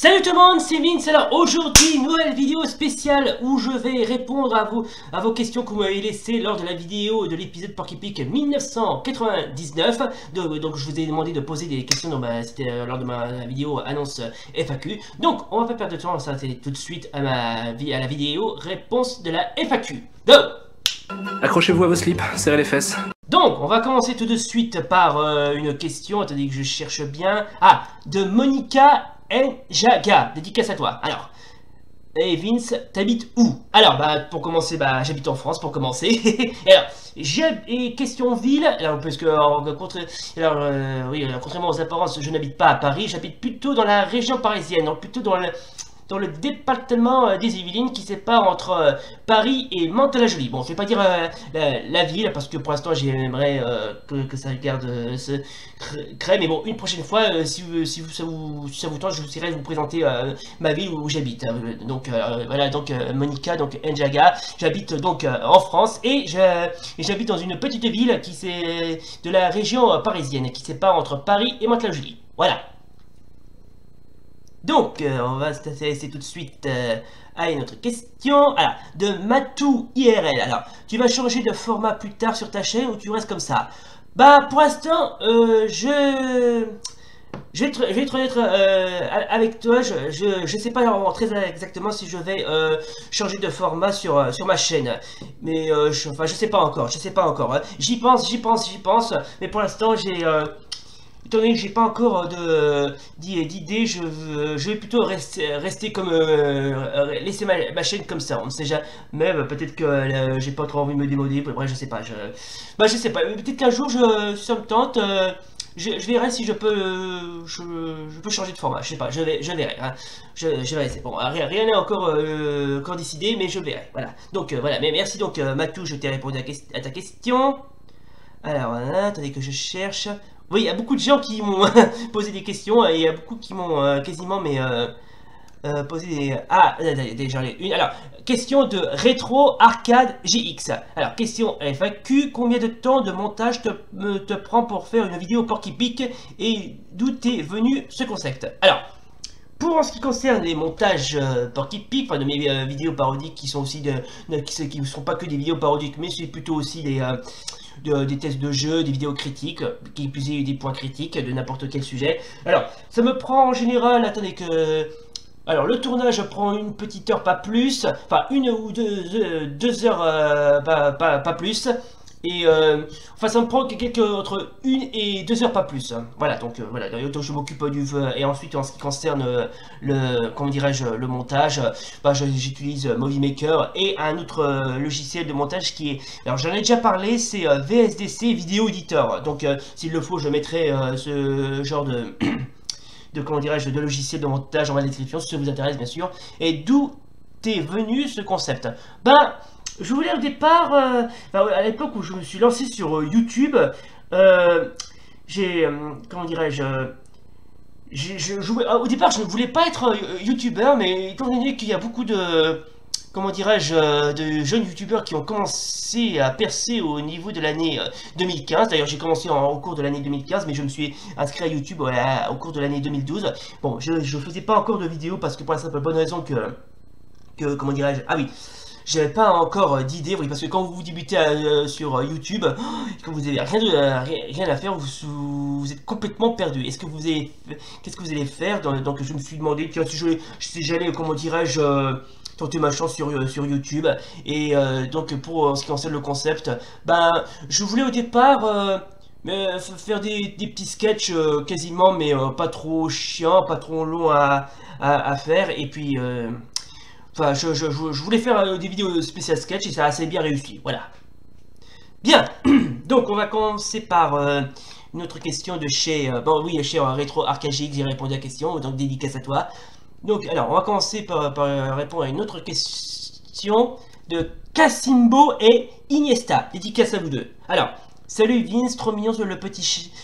Salut tout le monde, c'est Vince. Alors aujourd'hui, nouvelle vidéo spéciale où je vais répondre à vos questions que vous m'avez laissées lors de la vidéo de l'épisode Porky Pig 1999. Donc je vous ai demandé de poser des questions, c'était lors de ma vidéo annonce FAQ. Donc on va pas perdre de temps, ça c'est tout de suite à la vidéo réponse de la FAQ. Go! Accrochez-vous à vos slips, serrez les fesses. Donc, on va commencer tout de suite par une question, attendez que je cherche bien. Ah, de Monica Njaga, dédicace à toi. Alors, hey Vince, t'habites où? Alors, pour commencer, j'habite en France pour commencer. Alors, et question ville, alors, parce que, contrairement aux apparences, je n'habite pas à Paris, j'habite plutôt dans la région parisienne, donc plutôt dans le département des Yvelines qui sépare entre Paris et Mantes-la-Jolie. Bon, je vais pas dire la ville parce que pour l'instant j'aimerais que ça garde ce crée, mais bon, une prochaine fois, si ça vous tente, je vous essaierai de vous présenter ma ville où j'habite. Donc voilà, donc Monica, donc Njaga, j'habite donc en France et j'habite dans une petite ville qui c'est de la région parisienne qui sépare entre Paris et Mantes-la-Jolie. Voilà. Donc, on va s'intéresser tout de suite à une autre question. Alors, de Matou IRL. Alors, tu vas changer de format plus tard sur ta chaîne ou tu restes comme ça? Pour l'instant, je vais être honnête avec toi. Je sais pas très exactement si je vais changer de format sur ma chaîne. Mais, je sais pas encore. Hein. J'y pense. Mais pour l'instant, étant donné que j'ai pas encore d'idée, je vais plutôt rester comme laisser ma chaîne comme ça. On ne sait jamais, peut-être que j'ai pas trop envie de me démoder. Bref, je sais pas. Je sais pas. Peut-être qu'un jour, si ça me tente, je verrai si je peux changer de format. Je sais pas. Je verrai. Hein. Je verrai. Bon, rien n'est encore décidé, mais je verrai. Voilà. Donc voilà. Mais merci donc Matou, je t'ai répondu à ta question. Alors, attendez que je cherche. Oui, il y a beaucoup de gens qui m'ont posé des questions et il y a beaucoup qui m'ont quasiment posé des... Ah, j'en ai une. Alors, question de Rétro Arcade GX. Alors, question FAQ. Combien de temps de montage te prend pour faire une vidéo Porky Pig et d'où t'es venu ce concept? Alors, pour en ce qui concerne les montages Porky Pig, enfin de mes vidéos parodiques qui sont aussi qui ne sont pas que des vidéos parodiques, mais c'est plutôt aussi des tests de jeu, des vidéos critiques, qui plus est des points critiques de n'importe quel sujet. Alors, ça me prend en général, attendez que... Alors, le tournage prend une petite heure, pas plus, enfin une ou deux heures, pas plus. Et ça me prend entre 1 et 2 heures, pas plus. Voilà, donc voilà, donc je m'occupe du et ensuite en ce qui concerne le montage, j'utilise Movie Maker et un autre logiciel de montage qui est, alors j'en ai déjà parlé, c'est VSDC Vidéo Editor. Donc s'il le faut, je mettrai ce genre de de logiciel de montage dans la description si ça vous intéresse bien sûr. Et d'où est venu ce concept? Je voulais au départ, à l'époque où je me suis lancé sur YouTube, au départ je ne voulais pas être youtubeur, mais étant donné qu'il y a beaucoup de, de jeunes youtubeurs qui ont commencé à percer au niveau de l'année 2015, d'ailleurs j'ai commencé au cours de l'année 2015, mais je me suis inscrit à YouTube au cours de l'année 2012, bon je faisais pas encore de vidéos parce que pour la simple bonne raison que ah oui, j'avais pas encore d'idée, oui, parce que quand vous débutez sur YouTube, quand vous avez rien à faire, vous êtes complètement perdu. Qu'est-ce que vous allez faire? Donc je me suis demandé, tiens, si j'allais, tenter ma chance sur YouTube. Et donc pour ce qui concerne le concept, je voulais au départ faire des petits sketchs quasiment, mais pas trop chiants, pas trop longs à faire. Et puis... je voulais faire des vidéos spéciales sketch et ça a assez bien réussi, voilà. Bien, donc on va commencer par une autre question de chez, chez Retro Arcade GX, j'ai répondu à la question, donc dédicace à toi. Donc, alors, on va commencer par répondre à une autre question de Casimbo et Iniesta, dédicace à vous deux. Alors, salut Vince, trop mignon sur le petit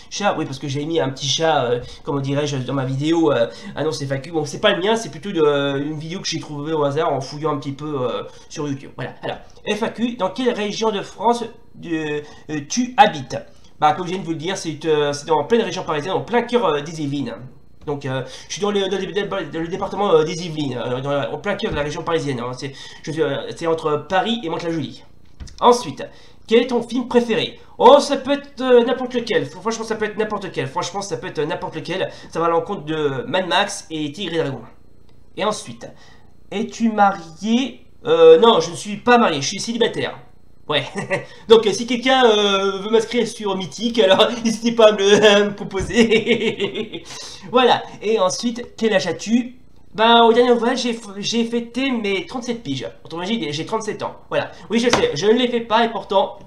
chat. Oui, parce que j'ai mis un petit chat, dans ma vidéo annonce FAQ. Bon, c'est pas le mien, c'est plutôt une vidéo que j'ai trouvée au hasard en fouillant un petit peu sur YouTube. Voilà. Alors, FAQ, dans quelle région de France tu habites? Comme je viens de vous le dire, c'est en pleine région parisienne, en plein cœur des Yvelines. Donc, je suis dans le département des Yvelines, en plein cœur de la région parisienne. Hein. C'est entre Paris et Mantes-la-Jolie. Ensuite, quel est ton film préféré? Oh, ça peut être n'importe lequel. Franchement, ça peut être n'importe lequel. Franchement, ça peut être n'importe lequel. Ça va à l'encontre de Mad Max et Tigre et Dragon. Et ensuite, es-tu marié? Non, je ne suis pas marié, je suis célibataire. Ouais. Donc, si quelqu'un veut m'inscrire sur Mythique, alors n'hésitez pas à me proposer. Voilà. Et ensuite, quel âge as-tu? Ben, au dernier voyage, j'ai fêté mes 37 piges. Autrement dit, j'ai 37 ans. Voilà. Oui, je sais, je ne les fais pas et pourtant,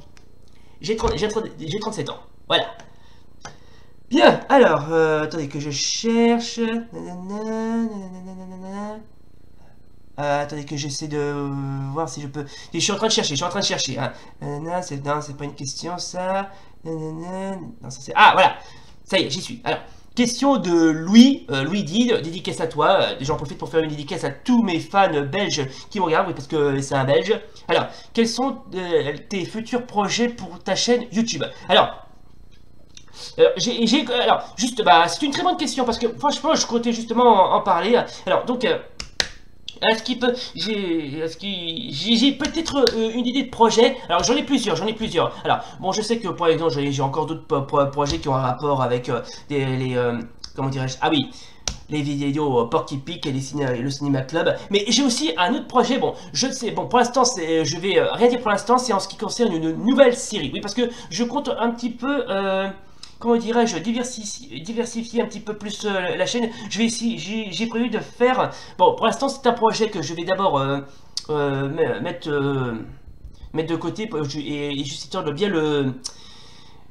j'ai 37 ans. Voilà. Bien, alors, attendez que je cherche. Attendez que j'essaie de voir si je peux... Je suis en train de chercher, Hein. Non, c'est pas une question, ça. Non, ça c'est... Ah, voilà. Ça y est, j'y suis. Alors, question de Louis. Louis dit, dédicace à toi. J'en profite pour faire une dédicace à tous mes fans belges qui me regardent, oui, parce que c'est un belge. Alors, quels sont tes futurs projets pour ta chaîne YouTube? Alors, juste, bah, c'est une très bonne question, parce que franchement, je comptais justement en parler. Alors, donc... j'ai peut-être une idée de projet. Alors j'en ai plusieurs. Alors bon, je sais que par exemple j'ai encore d'autres projets qui ont un rapport avec comment dirais-je? Ah oui, les vidéos Porky Pig et le Cinéma Club. Mais j'ai aussi un autre projet. Bon, je sais. Bon, pour l'instant, je vais rien dire pour l'instant. C'est en ce qui concerne une nouvelle série. Oui, parce que je compte un petit peu. Comment dirais-je, diversifier un petit peu plus la chaîne. J'ai prévu de faire... Bon, pour l'instant, c'est un projet que je vais d'abord mettre de côté et juste histoire de bien le...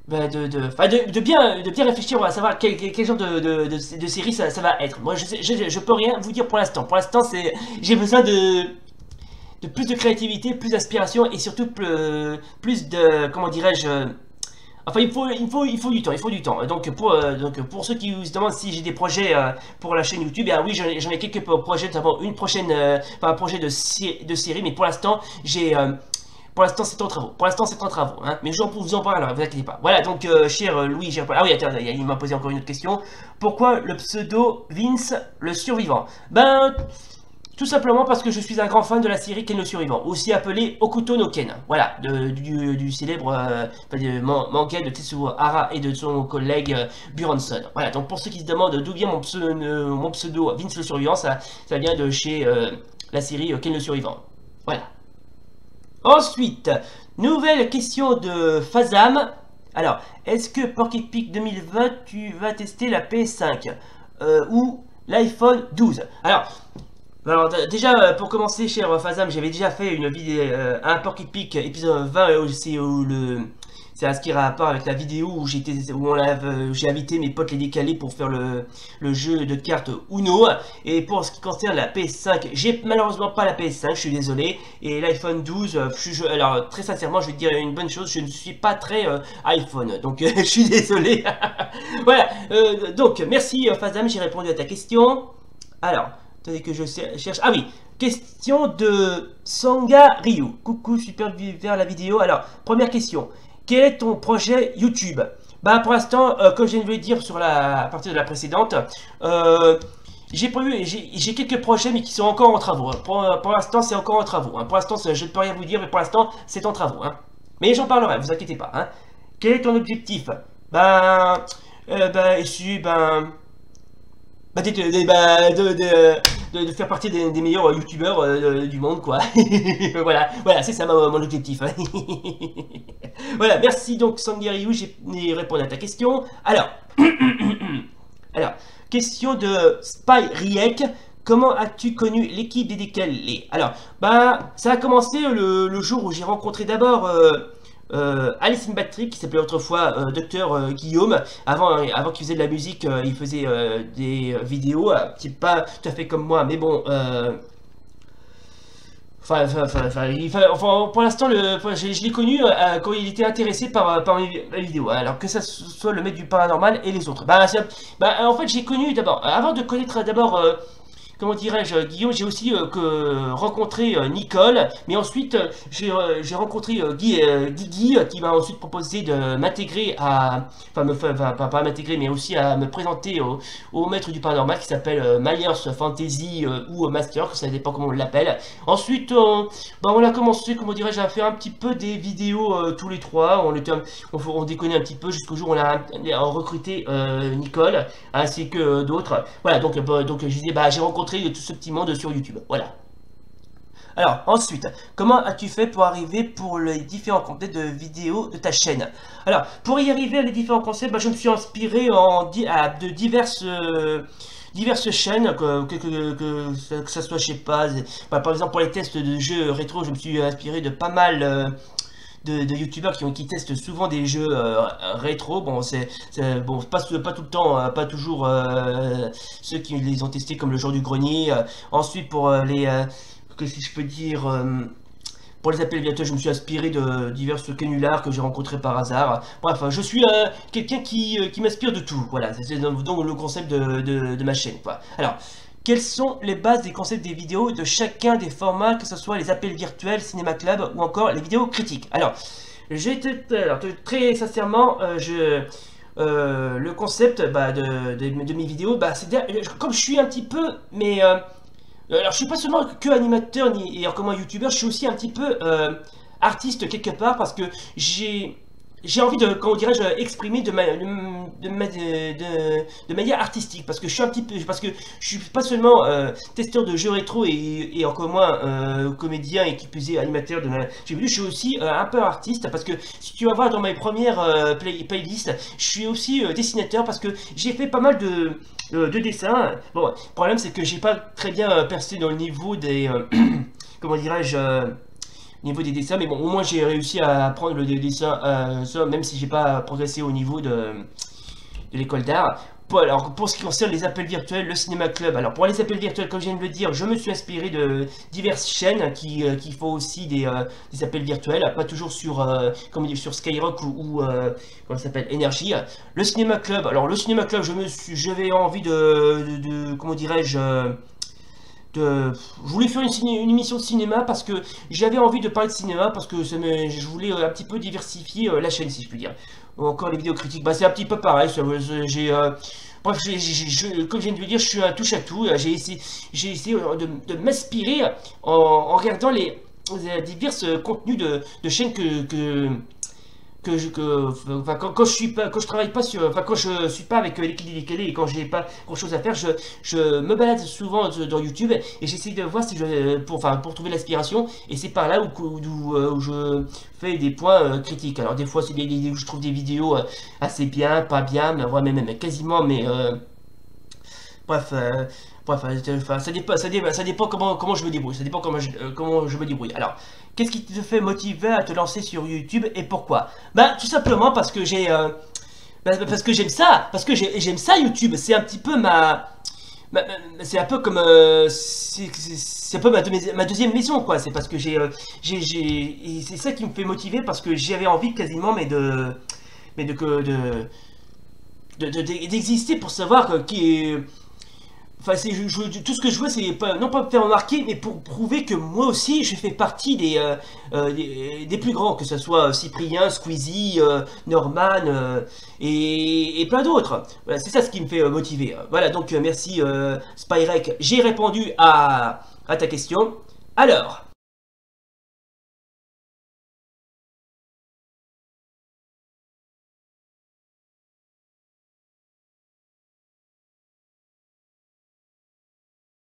de bien réfléchir à savoir quel genre de série ça va être. Moi, je peux rien vous dire pour l'instant. Pour l'instant, j'ai besoin de plus de créativité, plus d'aspiration et surtout plus de... Comment dirais-je... Enfin, il faut du temps. Donc pour ceux qui se demandent si j'ai des projets pour la chaîne YouTube, oui, j'en ai quelques projets, notamment un projet de série, mais pour l'instant, c'est en travaux. Hein. Mais je vous en parle, alors, vous inquiétez pas. Voilà, donc, cher Louis, ah oui, attends, il m'a posé encore une autre question. Pourquoi le pseudo Vince le survivant? Ben... Tout simplement parce que je suis un grand fan de la série Ken le Survivant, aussi appelé Okuto no Ken. Voilà, du célèbre manga de Tetsuo Hara et de son collègue Buronson. Voilà, donc pour ceux qui se demandent d'où vient mon pseudo Vince le Survivant, ça vient de chez la série Ken le Survivant. Voilà. Ensuite, nouvelle question de Fazam. Alors, est-ce que Porky Pig 2020, tu vas tester la PS5 ou l'iPhone 12? Alors déjà, pour commencer, cher Fazam, j'avais déjà fait une vidéo, un Porky Pig épisode 20, c'est à ce qui a rapport avec la vidéo où j'ai invité mes potes les décalés pour faire le jeu de cartes Uno. Et pour ce qui concerne la PS5, j'ai malheureusement pas la PS5, je suis désolé. Et l'iPhone 12, alors très sincèrement, je vais te dire une bonne chose, je ne suis pas très iPhone, donc je suis désolé. Voilà, donc merci Fazam, j'ai répondu à ta question. Alors... Attendez que je cherche. Ah oui, question de Sanga Ryu. Coucou, super vers la vidéo. Alors, première question. Quel est ton projet YouTube? Bah, pour l'instant, comme je viens de vous le dire à partir de la précédente, j'ai quelques projets, mais qui sont encore en travaux. Pour l'instant, c'est encore en travaux. Hein. Pour l'instant, je ne peux rien vous dire, mais pour l'instant, c'est en travaux. Hein. Mais j'en parlerai, vous inquiétez pas. Hein. Quel est ton objectif? De faire partie des meilleurs youtubeurs du monde, quoi. Voilà, c'est ça mon objectif. Hein. Voilà, merci donc Sangariou, j'ai répondu à ta question. Alors, question de Spy Riek. Comment as-tu connu l'équipe des décalés? Alors, ça a commencé le jour où j'ai rencontré d'abord... Alice Patrick, qui s'appelait autrefois Docteur Guillaume. Avant qu'il faisait de la musique, il faisait des vidéos, qui pas tout à fait comme moi, mais bon. Pour l'instant, je l'ai connu quand il était intéressé par mes vidéos. Alors que ça soit le mec du paranormal et les autres. En fait, j'ai connu d'abord, avant de connaître d'abord. comment dirais-je, Guillaume, j'ai aussi rencontré Nicole, mais ensuite j'ai rencontré Guigui qui m'a ensuite proposé de m'intégrer enfin, pas m'intégrer, mais aussi à me présenter au maître du paranormal qui s'appelle Myers Fantasy ou Master, que ça dépend comment on l'appelle. Ensuite, on a commencé, comment dirais-je, à faire un petit peu des vidéos tous les trois. On déconnait un petit peu jusqu'au jour où on a recruté Nicole ainsi que d'autres. Voilà, donc je disais, j'ai rencontré tout ce petit monde sur YouTube. Voilà. Alors, ensuite, comment as-tu fait pour arriver pour les différents concepts de vidéos de ta chaîne? Alors, pour y arriver à les différents concepts, je me suis inspiré de diverses chaînes, que ça soit, je sais pas, par exemple pour les tests de jeux rétro, je me suis inspiré de pas mal de youtubeurs qui testent souvent des jeux rétro. Bon, bon, pas tout le temps, pas toujours ceux qui les ont testés comme le jour du grenier. Ensuite, pour que si je peux dire, pour les appels virtuels, je me suis inspiré de divers canulars que j'ai rencontrés par hasard. Bref, je suis quelqu'un qui m'inspire de tout. Voilà, c'est donc le concept de ma chaîne, quoi. Alors, quelles sont les bases des concepts des vidéos de chacun des formats, que ce soit les appels virtuels, Cinéma Club ou encore les vidéos critiques? Alors, très sincèrement, le concept de mes vidéos, comme je suis un petit peu, mais alors je suis pas seulement que animateur et comment youtubeur, je suis aussi un petit peu artiste quelque part parce que j'ai envie de, comment dirais-je, exprimer de manière artistique, parce que je suis un petit peu, parce que je suis pas seulement testeur de jeux rétro et encore moins comédien et qui plus est animateur je suis aussi un peu artiste, parce que si tu vas voir dans mes premières playlists, je suis aussi dessinateur parce que j'ai fait pas mal de dessins. Bon, le problème c'est que j'ai pas très bien percé dans le niveau des comment dirais-je, niveau des dessins, mais bon, au moins j'ai réussi à apprendre le dessin, même si j'ai pas progressé au niveau de l'école d'art. Alors, pour ce qui concerne les appels virtuels, le Cinéma Club, alors pour les appels virtuels, comme je viens de le dire, je me suis inspiré de diverses chaînes qui font aussi des appels virtuels, pas toujours sur Skyrock ou comment ça s'appelle, Énergie. Le Cinéma Club, alors le Cinéma Club, j'avais envie comment dirais-je, je voulais faire une émission de cinéma parce que j'avais envie de parler de cinéma, parce que je voulais un petit peu diversifier la chaîne, si je puis dire. Encore les vidéos critiques, c'est un petit peu pareil. Bref, comme je viens de le dire, je suis un touche à tout. J'ai essayé de m'inspirer en regardant les divers contenus de chaînes quand je travaille pas quand je suis pas avec l'équipe décalée et quand j'ai pas grand chose à faire, je me balade souvent dans YouTube et j'essaie de voir si pour trouver l'inspiration, et c'est par là où je fais des points critiques. Alors des fois c'est où je trouve des vidéos assez bien, pas bien, mais ouais, même quasiment, mais bref, ça dépend comment je me débrouille. Ça dépend comment je me débrouille. Alors, qu'est-ce qui te fait motiver à te lancer sur YouTube et pourquoi? Tout simplement parce que parce que j'aime ça. Parce que j'aime ça, YouTube. C'est un petit peu c'est un peu comme c'est un peu ma deuxième maison, quoi. C'est parce que et c'est ça qui me fait motiver, parce que j'avais envie quasiment d'exister pour savoir qui est. Enfin, tout ce que je veux, c'est non pas me faire remarquer, mais pour prouver que moi aussi, je fais partie des plus grands, que ce soit Cyprien, Squeezie, Norman et plein d'autres. Voilà, c'est ça ce qui me fait motiver. Voilà, donc merci Spyrek, j'ai répondu à ta question. Alors,